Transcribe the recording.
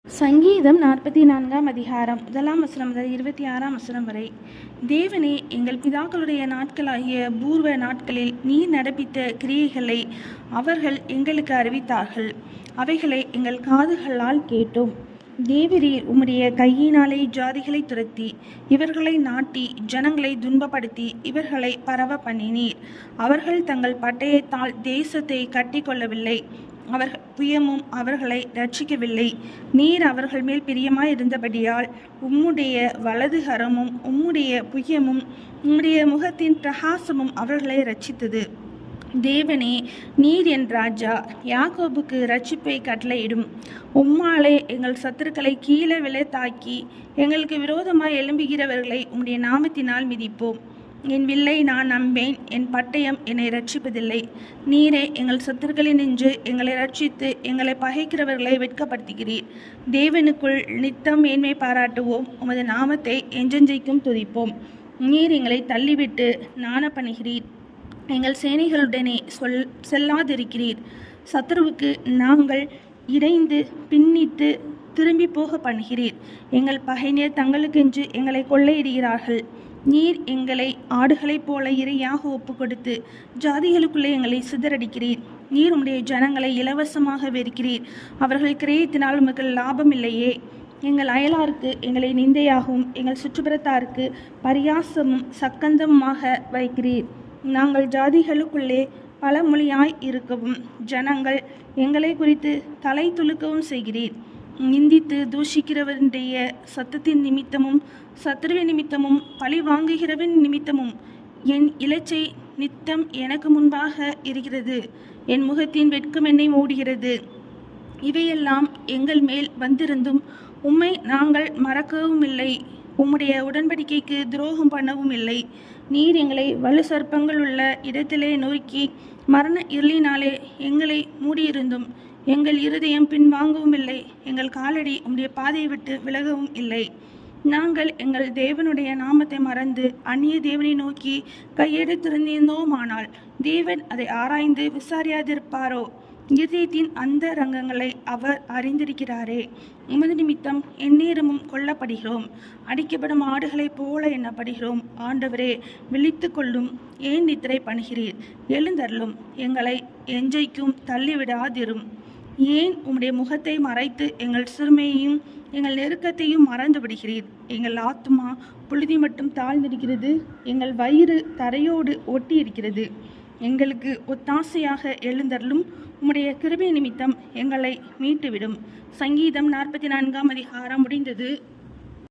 சங்கீதம் 44 அதிகாரம் 1 வசனம் முதல் 26 வசனம் வரை. தேவனே, எங்கள் பிதாக்களுடைய நாட்களாகிய பூர்வ நாட்களில் நீர் நடப்பித்த கிரியைகளை அவர்கள் எங்களுக்கு அறிவித்தார்கள். அவைகளை எங்கள் காதுகளால் கேட்டோம். தேவரீர் உம்முடைய கையினாலே ஜாதிகளை துரத்தி இவர்களை நாட்டி ஜனங்களை துன்பப்படுத்தி இவர்களை பரவ பண்ணினீர். அவர்கள் தங்கள் பட்டயத்தால் தேசத்தை கட்டி கொள்ளவில்லை. அவர்கள் புயமும் அவர்களை இரட்சிக்கவில்லை. நீர் அவர்கள் மேல் பிரியமாயிருந்தபடியால் உம்முடைய வலதுகரமும் உம்முடைய புயமும் உம்முடைய முகத்தின் பிரகாசமும் அவர்களை இரட்சித்தது. தேவனே, நீர் என் ராஜா, யாக்கோபுக்கு இரட்சிப்பை கட்டளையிடும். உம்மாலே எங்கள் சத்துருக்களை கீழே விழத்தாக்கி எங்களுக்கு விரோதமாய் எழும்புகிறவர்களை உம்முடைய நாமத்தினால் மிதிப்போம். என் வில்லை நான் நம்பேன், என் பட்டயம் என்னை இரட்சிப்பதில்லை. நீரே எங்கள் சத்துருக்களினின்று எங்களை இரட்சித்து எங்களை பகைக்கிறவர்களை வெட்கப்படுத்துகிறீர். தேவனுக்குள் நித்தம் மேன்மை பாராட்டுவோம், உமது நாமத்தை என்றென்றைக்கும் துதிப்போம். நீர் எங்களை தள்ளிவிட்டு நாண பண்ணுகிறீர், எங்கள் சேனைகளுடனே செல்லாதிருக்கிறீர். சத்துருவுக்கு நாங்கள் இடைந்து பின்னிட்டு திரும்பி போக பண்ணுகிறீர். எங்கள் பகைஞர் தங்களுக்கென்று எங்களை கொள்ளையிடுகிறார்கள். நீர் எங்களை ஆடுகளைப் போல இரையாக ஒப்பு கொடுத்து ஜாதிகளுக்குள்ளே எங்களை சிதறடிக்கிறீர். நீர் உம்முடைய ஜனங்களை இலவசமாக வெறுக்கிறீர். அவர்கள் கிரயத்தினால் உமக்கு லாபம் இல்லையே. எங்கள் அயலாருக்கு எங்களை நிந்தையாகவும் எங்கள் சுற்றுப்புறத்தாருக்கு பரியாசமும் சக்கந்தமாக வைக்கிறீர். நாங்கள் ஜாதிகளுக்குள்ளே பலமொழியாய் இருக்கவும் ஜனங்கள் எங்களை குறித்து தலை துலுக்கவும் செய்கிறீர். நிந்தித்து தூஷிக்கிறவனுடைய சத்தத்தின் நிமித்தமும் சத்துருவின் நிமித்தமும் பழி வாங்குகிறவன் நிமித்தமும் என் இலச்சை நித்தம் எனக்கு முன்பாக இருக்கிறது. என் முகத்தின் வெட்கம் என்னை மூடுகிறது. இவையெல்லாம் எங்கள் மேல் வந்திருந்தும் உம்மை நாங்கள் மறக்கவும் இல்லை, உம்முடைய உடன்படிக்கைக்கு துரோகம் பண்ணவும் இல்லை. நீர் எங்களை வலு சர்ப்பங்கள் உள்ள இடத்திலே நொறுக்கி மரண இருளினாலே எங்களை மூடியிருந்தும் எங்கள் இருதயம் பின்வாங்கவும் இல்லை. எங்கள் காலடி உம்முடைய பாதையை விட்டு விலகவும் இல்லை. நாங்கள் எங்கள் தேவனுடைய நாமத்தை மறந்து அந்நிய தேவனை நோக்கி கையெடுத்திருந்தோமானால் தேவன் அதை ஆராய்ந்து விசாரியாதிருப்பாரோ? இருதயத்தின் அந்த ரங்கங்களை அவர் அறிந்திருக்கிறாரே. உமது நிமித்தம் எந்நேரமும் கொல்லப்படுகிறோம், அடிக்கப்படும் ஆடுகளைப் போல எண்ணப்படுகிறோம். ஆண்டவரே, விழித்து கொள்ளும், ஏன் நித்திரை பண்ணுகிறீர்? எழுந்தருளும், எங்களை எஞ்சைக்கும் தள்ளிவிடாதிரும். ஏன் உம்முடைய முகத்தை மறைத்து எங்கள் சிறுமையையும் எங்கள் நெருக்கத்தையும் மறந்து விடுகிறீர்? எங்கள் ஆத்துமா புழுதி மட்டும் தாழ்ந்திருக்கிறது, எங்கள் வயிறு தரையோடு ஒட்டி இருக்கிறது. எங்களுக்கு ஒத்தாசையாக எழுந்தருளும், உம்முடைய கிருபை நிமித்தம் எங்களை மீட்டுவிடும். சங்கீதம் 44 அதிகாரம் முடிந்தது.